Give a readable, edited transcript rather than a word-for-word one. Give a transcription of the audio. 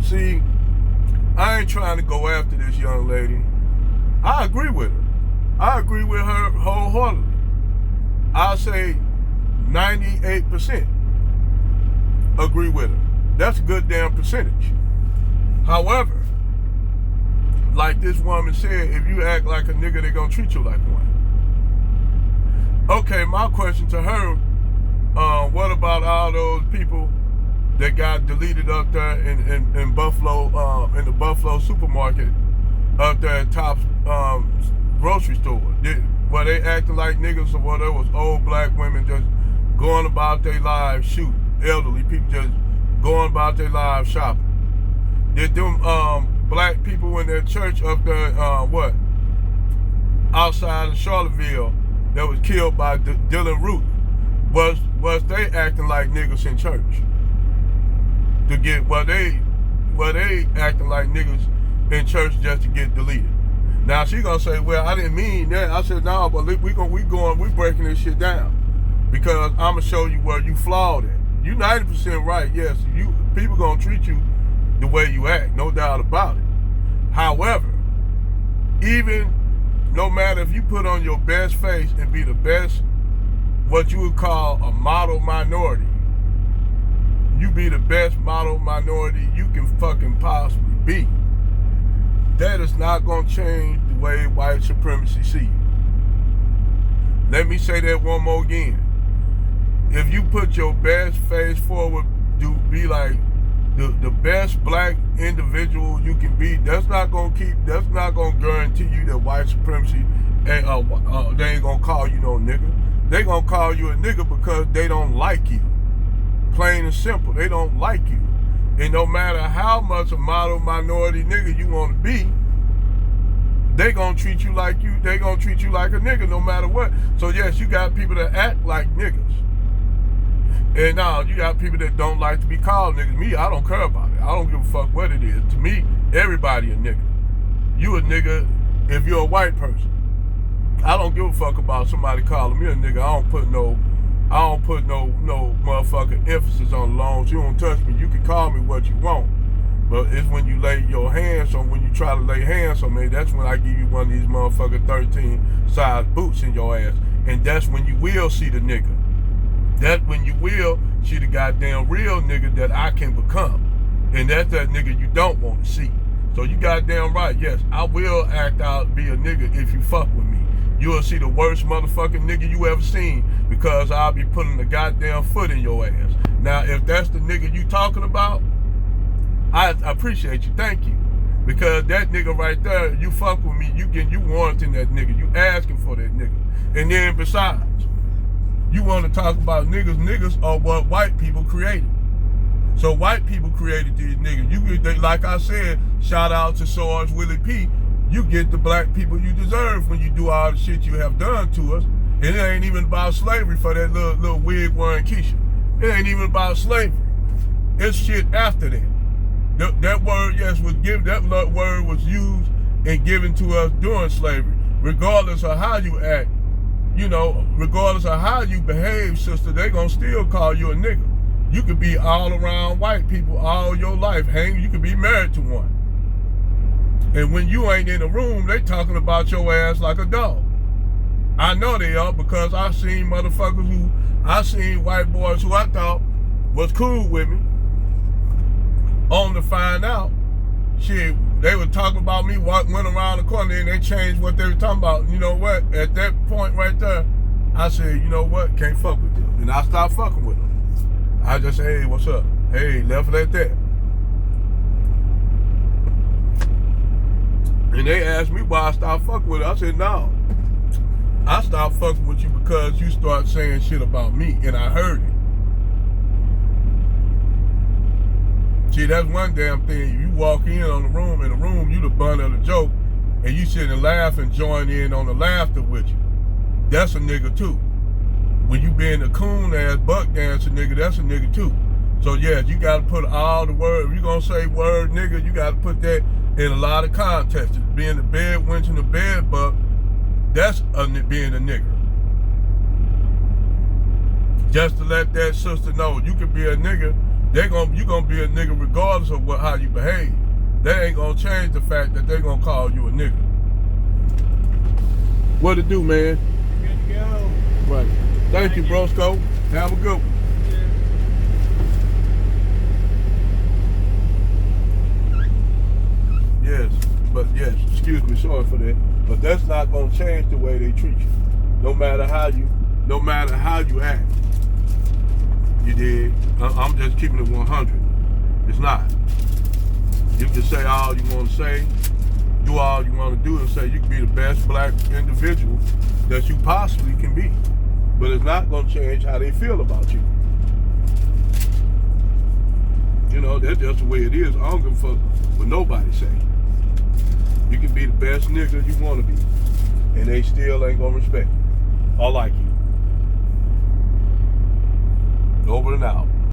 See, I ain't trying to go after this young lady. I agree with her. I agree with her wholeheartedly. I'll say 98% agree with her. That's a good damn percentage. However, like this woman said, if you act like a nigga, they gonna treat you like one. Okay, my question to her, what about all those people that got deleted up there in Buffalo, in the Buffalo supermarket up there at Top's grocery store? Were they acting like niggas, or were there was old black women just going about their lives, elderly people just going about their lives shopping? Did them black people in their church up there, outside of Charlottesville that was killed by Dylan Root, was they acting like niggas in church? Were they acting like niggas in church just to get deleted? Now she gonna say, well, I didn't mean that. I said, no, but we breaking this shit down, because I'm gonna show you where you flawed at. You 90% right, yes. People gonna treat you the way you act, no doubt about it. However, even no matter if you put on your best face and be the best, what you would call a model minority, you be the best model minority you can fucking possibly be, that is not going to change the way white supremacy see you. Let me say that one more again. If you put your best face forward, be like the best black individual you can be, that's not going to guarantee you that white supremacy they ain't going to call you no nigga. They going to call you a nigga because they don't like you. Plain and simple, they don't like you. And no matter how much a model minority nigga you want to be, they gonna treat you like a nigga no matter what. So yes, you got people that act like niggas. And now you got people that don't like to be called niggas. Me, I don't care about it. I don't give a fuck what it is. To me, everybody a nigga. You a nigga if you're a white person. I don't give a fuck about somebody calling me a nigga. I don't put no motherfucking emphasis on the long. You don't touch me. You can call me what you want. But it's when you lay your hands on, when you try to lay hands on me, that's when I give you one of these motherfucking 13 size boots in your ass. And that's when you will see the nigga. That's when you will see the goddamn real nigga that I can become. And that's that nigga you don't want to see. So you goddamn right, yes, I will act out, be a nigga if you fuck with me. You'll see the worst motherfucking nigga you ever seen, because I'll be putting the goddamn foot in your ass. Now, if that's the nigga you talking about, I appreciate you, thank you. Because that nigga right there, you fuck with me, you warranting that nigga, you asking for that nigga. And then besides, you want to talk about niggas are what white people created. So white people created these niggas. Like I said, shout out to Sarge Willie P. You get the black people you deserve when you do all the shit you have done to us. And it ain't even about slavery for that little wig wearing Keisha. It ain't even about slavery. It's shit after that. That word, yes, that word was used and given to us during slavery. Regardless of how you act, regardless of how you behave, sister, they gonna still call you a nigga. You could be all around white people all your life, you could be married to one. And when you ain't in the room, they talking about your ass like a dog. I know they are, because I seen white boys who I thought was cool with me, only to find out, shit, they were talking about me, went around the corner, and they changed what they were talking about. You know what? At that point right there, I said, you know what? Can't fuck with them. And I stopped fucking with them. I just say, hey, what's up? Hey, left it at that. And they asked me why I stopped fucking with it. I said, no. I stopped fucking with you because you start saying shit about me, and I heard it. See, that's one damn thing. You walk in the room, you the butt of the joke, and you sit and laugh and join in on the laughter with you. That's a nigga too. When you being a coon ass buck dancer nigga, that's a nigga too. So yes, you gotta put all the word, if you gonna say word nigga, you gotta put that in a lot of contexts. Being a bed wench and a bed buck, that's being a nigga. Just to let that sister know, you could be a nigga you gonna be a nigga regardless of how you behave. That ain't gonna change the fact that they gonna call you a nigga. What it do, man? Good to go. Right. Thank you, Brosco. Have a good one. Yes, excuse me, sorry for that. But that's not gonna change the way they treat you. No matter how you act. You did. I'm just keeping it 100. It's not. You can say all you want to say, do all you want to do, and say you can be the best black individual that you possibly can be. But it's not gonna change how they feel about you. You know, that's just the way it is. I don't give a fuck what nobody say. You can be the best nigga you want to be, and they still ain't gonna respect you or like you. Over and out.